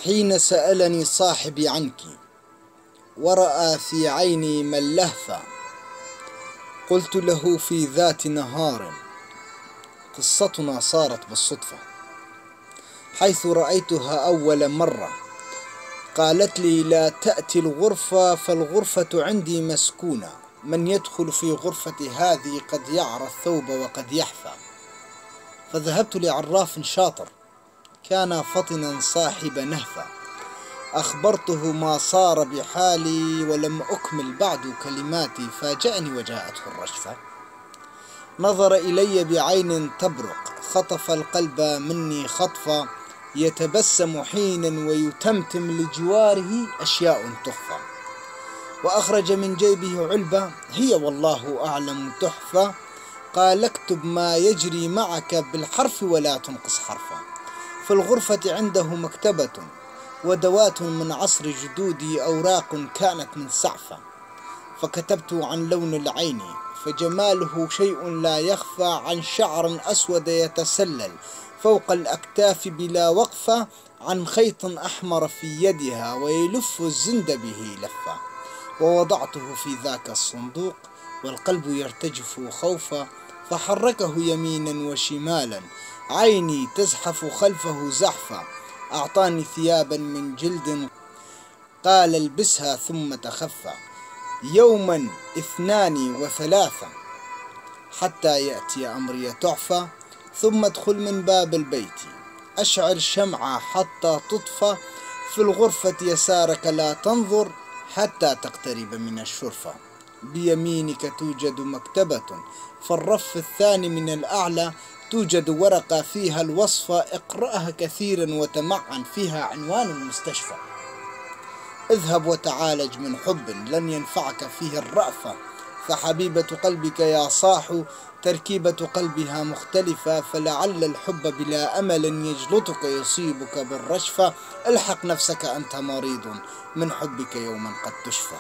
حين سألني صاحبي عنك ورأى في عيني ما اللهفة، قلت له في ذات نهار قصتنا صارت بالصدفة، حيث رأيتها أول مرة قالت لي لا تأتي الغرفة فالغرفة عندي مسكونة، من يدخل في غرفتي هذه قد يعرى الثوب وقد يحفى. فذهبت لعراف شاطر كان فطنا صاحب نهفة، أخبرته ما صار بحالي ولم أكمل بعد كلماتي فاجأني وجاءته الرجفة. نظر إلي بعين تبرق، خطف القلب مني خطفا، يتبسم حينا ويتمتم لجواره أشياء تخفى، وأخرج من جيبه علبة هي والله أعلم تحفة، قال اكتب ما يجري معك بالحرف ولا تنقص حرفا. في الغرفة عنده مكتبة ودوات من عصر جدودي، أوراق كانت من سعفة، فكتبت عن لون العين فجماله شيء لا يخفى، عن شعر أسود يتسلل فوق الأكتاف بلا وقفة، عن خيط أحمر في يدها ويلف الزند به لفة. ووضعته في ذاك الصندوق والقلب يرتجف خوفا، فحركه يمينا وشمالا عيني تزحف خلفه زحفا، أعطاني ثيابا من جلد قال البسها ثم تخفى، يوما 2 و3 حتى يأتي أمري تعفى، ثم ادخل من باب البيت أشعر شمعة حتى تطفى، في الغرفة يسارك لا تنظر حتى تقترب من الشرفة، بيمينك توجد مكتبة فالرف الثاني من الأعلى توجد ورقة فيها الوصفة، اقرأها كثيرا وتمعن فيها عنوان المستشفى، اذهب وتعالج من حب لن ينفعك فيه الرأفة، فحبيبة قلبك يا صاح تركيبة قلبها مختلفة، فلعل الحب بلا أمل يجلطك يصيبك بالرشفة، الحق نفسك أنت مريض من حبك يوما قد تشفى.